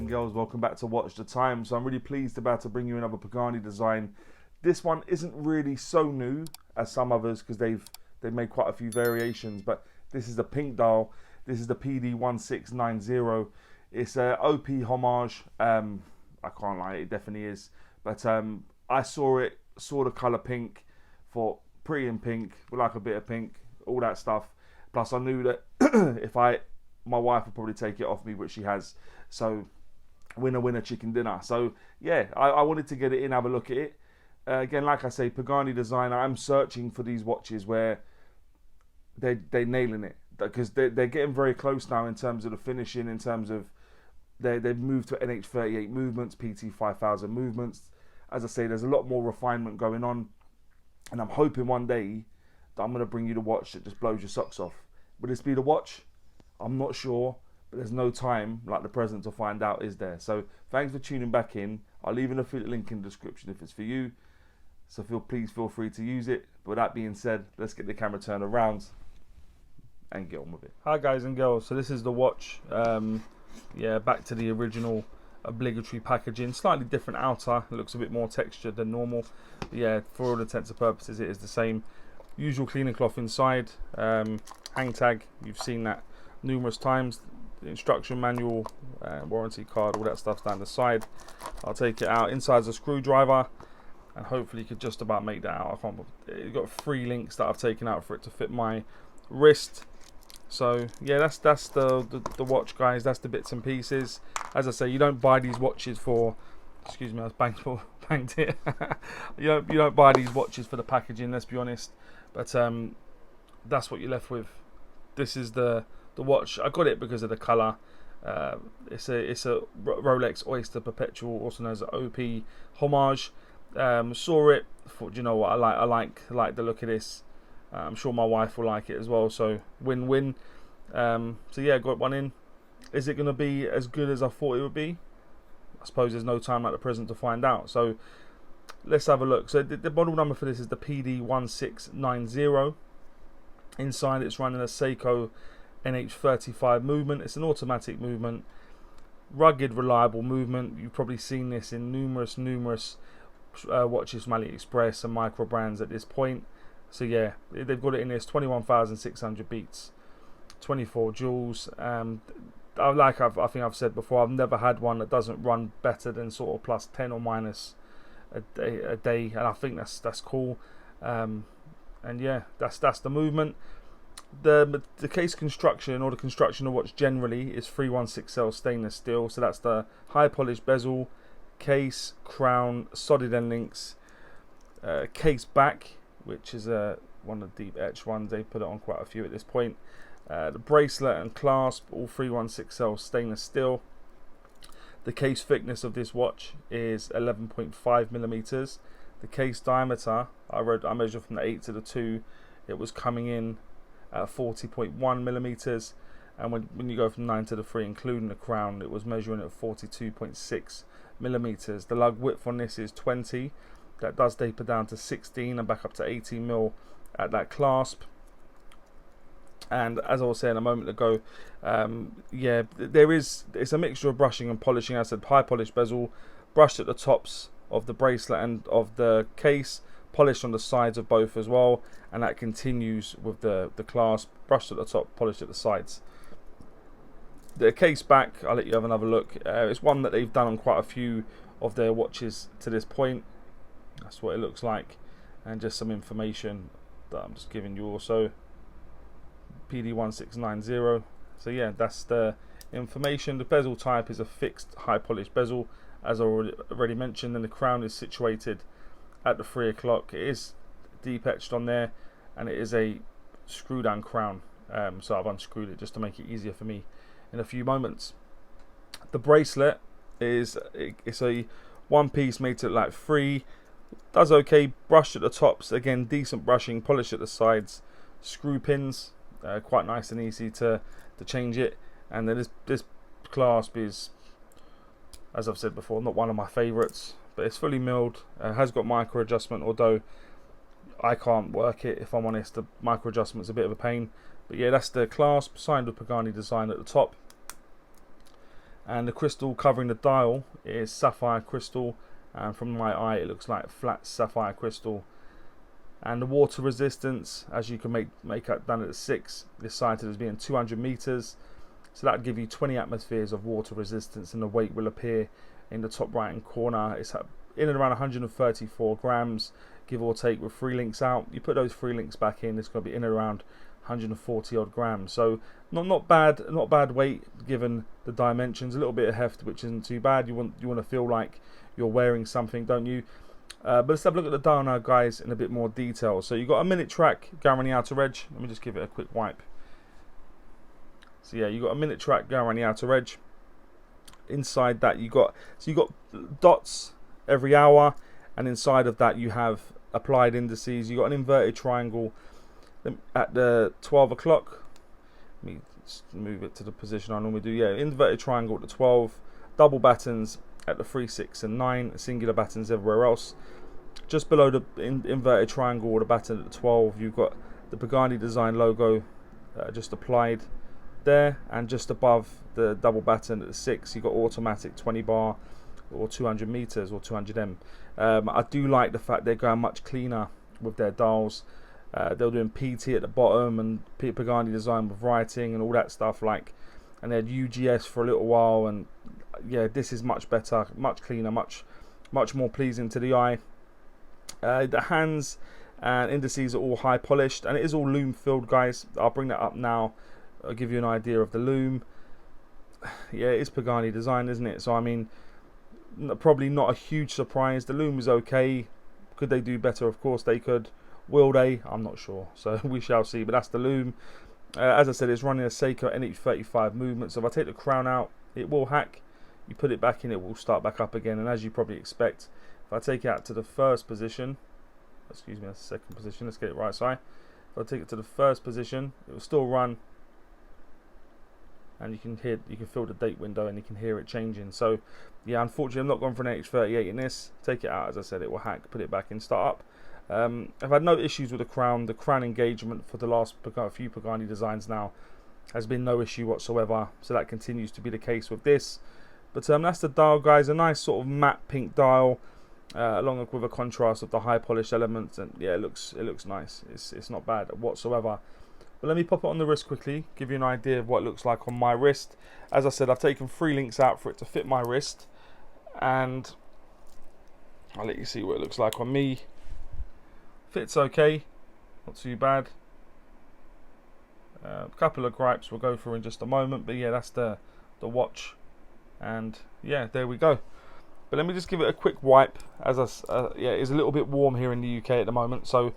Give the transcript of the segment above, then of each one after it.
and girls, welcome back to Watch the Time. So I'm really pleased about to bring you another Pagani design. This one isn't really so new as some others because they've made quite a few variations, but this is the pink dial. This is the PD-1690. It's a OP homage. I can't lie, it definitely is. But I saw the colour pink, thought pretty in pink, we like a bit of pink, all that stuff. Plus I knew that my wife would probably take it off me, which she has. So winner chicken dinner. So yeah, I wanted to get it in, have a look at it. Again, like I say, Pagani designer, I'm searching for these watches where they're nailing it, because they're getting very close now in terms of the finishing, in terms of they've moved to NH38 movements, PT-5000 movements. As I say, there's a lot more refinement going on, and I'm hoping one day that I'm going to bring you the watch that just blows your socks off. Will this be the watch? I'm not sure, but there's no time like the present to find out, is there? So thanks for tuning back in. I'll leave an affiliate link in the description if it's for you. So please feel free to use it. But with that being said, let's get the camera turned around and get on with it. Hi guys and girls, so this is the watch. Yeah, back to the original obligatory packaging. Slightly different outer, it looks a bit more textured than normal. But yeah, for all intents and purposes it is the same. Usual cleaning cloth inside, hang tag, you've seen that numerous times. The instruction manual, warranty card, all that stuff's down the side. I'll take it out. Inside's a screwdriver, and hopefully you could just about make that out. It's got 3 links that I've taken out for it to fit my wrist. So yeah, that's the watch, guys. That's the bits and pieces. As I say, you don't buy these watches for, excuse me, I was banged it. you don't buy these watches for the packaging, let's be honest. But that's what you're left with. This is the watch. I got it because of the colour. It's a Rolex Oyster Perpetual, also known as an OP homage. Saw it, thought, you know what, I like the look of this. I'm sure my wife will like it as well, so win-win. So yeah, got one in. Is it going to be as good as I thought it would be? I suppose there's no time like the present to find out. So let's have a look. So the model number for this is the PD-1690. Inside it's running a Seiko NH35 movement. It's an automatic movement, rugged, reliable movement. You've probably seen this in numerous watches from AliExpress and micro brands at this point. So yeah, they've got it in this 21,600 beats, 24 joules. I think I've said before, I've never had one that doesn't run better than sort of plus 10 or minus a day, and I think that's cool. And yeah, that's the movement. The case construction, or the construction of watch generally, is 316L stainless steel. So that's the high polished bezel, case, crown, solid end links, case back, which is one of the deep etched ones. They put it on quite a few at this point. The bracelet and clasp, all 316L stainless steel. The case thickness of this watch is 11.5 millimeters. The case diameter, I measured from the 8 to the 2. It was coming in at 40.1 millimeters, and when you go from 9 to the 3, including the crown, it was measuring at 42.6 millimeters. The lug width on this is 20. That does taper down to 16 and back up to 18 mil at that clasp. And as I was saying a moment ago, yeah, it's a mixture of brushing and polishing. As I said, high polished bezel, brushed at the tops of the bracelet and of the case, polished on the sides of both as well, and that continues with the clasp, brushed at the top, polished at the sides. The case back, I'll let you have another look. It's one that they've done on quite a few of their watches to this point. That's what it looks like, and just some information that I'm just giving you also. PD-1690. So yeah, that's the information. The bezel type is a fixed high polished bezel, as I already mentioned, and the crown is situated at the 3 o'clock. It is deep etched on there, and it is a screw down crown. So I've unscrewed it just to make it easier for me in a few moments. The bracelet it's a one piece made to look like 3. Does okay, brushed at the tops, again decent brushing, polished at the sides, screw pins, quite nice and easy to change it. And then this clasp is, as I've said before, not one of my favourites, but it's fully milled, has got micro adjustment, although I can't work it, if I'm honest. The micro adjustment's a bit of a pain. But yeah, that's the clasp, signed with Pagani design at the top. and the crystal covering the dial is sapphire crystal, and from my eye it looks like flat sapphire crystal. And the water resistance, as you can make out down at the 6, is cited as being 200 meters, so that would give you 20 atmospheres of water resistance, and the weight will appear in the top right hand corner. It's in and around 134 grams, give or take, with 3 links out. You put those 3 links back in, it's going to be in and around 140 odd grams. So not bad weight given the dimensions. A little bit of heft, which isn't too bad. You want to feel like you're wearing something, don't you? But let's have a look at the dial now, guys, in a bit more detail. So you've got a minute track going around the outer edge. Let me just give it a quick wipe. So yeah, you got a minute track going around the outer edge. Inside that you got dots every hour, and inside of that you have applied indices. You got an inverted triangle at the 12 o'clock. Let me move it to the position I normally do. Yeah, inverted triangle at the 12, double battens at the 3, 6 and 9, singular battens everywhere else. Just below the inverted triangle or the batten at the 12, you've got the Pagani design logo just applied there, and just above the double batten at the 6, you've got automatic 20 bar or 200 meters or 200M. I do like the fact they're going much cleaner with their dials. They're doing PT at the bottom and Pagani design with writing and all that stuff, and they had UGS for a little while, and yeah, this is much better, much cleaner, much more pleasing to the eye. The hands and indices are all high polished, and it is all loom filled, guys. I'll bring that up now. I'll give you an idea of the loom. Yeah, it is Pagani design, isn't it? So I mean, probably not a huge surprise. The loom is okay. Could they do better? Of course they could. Will they? I'm not sure. So we shall see. But that's the loom. As I said, it's running a Seiko NH35 movement. So if I take the crown out, it will hack. You put it back in, it will start back up again. And as you probably expect, if I take it out to the first position, excuse me, that's the second position. Let's get it right side. If I take it to the first position, it will still run. And you can feel the date window, and you can hear it changing. So yeah, unfortunately I'm not going for an NH38 in this. Take it out, as I said, it will hack. Put it back in, start up. I've had no issues with the crown engagement for the last few Pagani designs now has been no issue whatsoever, so that continues to be the case with this. But that's the dial, guys. A nice sort of matte pink dial, along with a contrast of the high polished elements, and yeah, it looks nice. It's not bad whatsoever. But let me pop it on the wrist quickly, give you an idea of what it looks like on my wrist. As I said, I've taken 3 links out for it to fit my wrist, and I'll let you see what it looks like on me. Fits okay, not too bad. A couple of gripes we'll go through in just a moment, but yeah, that's the watch, and yeah, there we go. But let me just give it a quick wipe, as yeah, it's a little bit warm here in the UK at the moment, so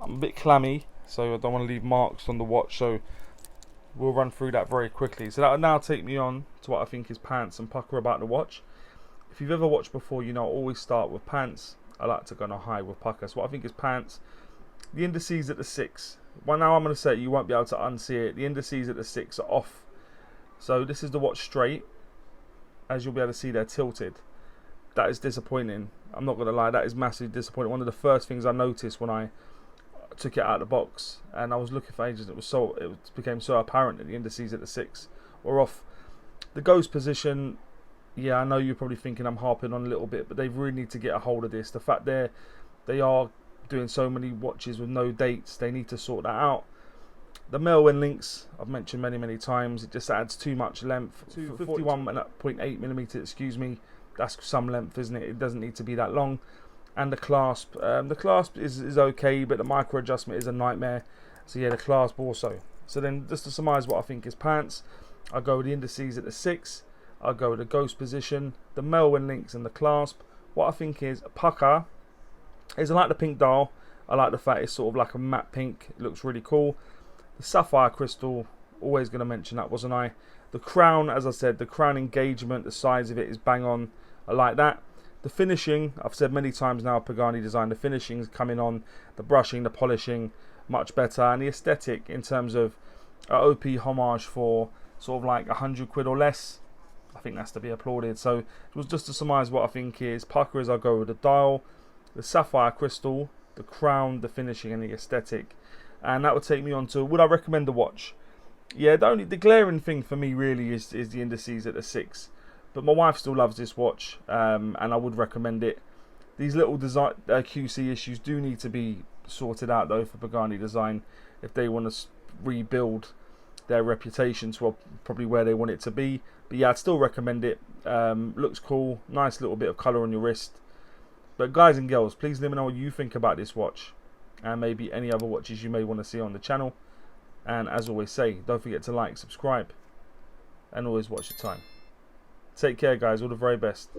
I'm a bit clammy, so I don't want to leave marks on the watch, so we'll run through that very quickly. So that will now take me on to what I think is pants and pucker about the watch. If you've ever watched before, you know I always start with pants. I like to go on a high with pucker. So what I think is pants, the indices at the 6. Well, now I'm going to say you won't be able to unsee it. The indices at the 6 are off. So this is the watch straight. As you'll be able to see, they're tilted. That is disappointing. I'm not going to lie, that is massively disappointing. One of the first things I noticed when I took it out of the box, and I was looking for ages, it became so apparent that the indices at the 6 were off. The ghost position, yeah, I know you're probably thinking I'm harping on a little bit, but they really need to get a hold of this. The fact they are doing so many watches with no dates, they need to sort that out. The Melwin links, I've mentioned many times, it just adds too much length. 51.8mm, excuse me, that's some length, isn't it? It doesn't need to be that long. And the clasp, is okay, but the micro adjustment is a nightmare. So yeah, the clasp also. So then, just to surmise what I think is pants, I'll go with the indices at the 6. I'll go with the ghost position, the Melwin links, and the clasp. What I think is pucker is, I like the pink dial. I like the fact it's sort of like a matte pink. It looks really cool. The sapphire crystal, always going to mention that, wasn't I? The crown, as I said, the crown engagement, the size of it is bang on. I like that. The finishing, I've said many times now, Pagani design, the finishing's coming on, the brushing, the polishing, much better. And the aesthetic in terms of OP homage for sort of like 100 quid or less, I think that's to be applauded. So it was just to surmise what I think is pucker is, I'll go with the dial, the sapphire crystal, the crown, the finishing, and the aesthetic. And that would take me on to, would I recommend the watch? Yeah, the glaring thing for me really is the indices at the 6. But my wife still loves this watch, and I would recommend it. These little design QC issues do need to be sorted out though for Pagani Design if they want to rebuild their reputation to probably where they want it to be. But yeah, I'd still recommend it. Looks cool, nice little bit of colour on your wrist. But guys and girls, please let me know what you think about this watch and maybe any other watches you may want to see on the channel. And as always say, don't forget to like, subscribe, and always watch your time. Take care guys, all the very best.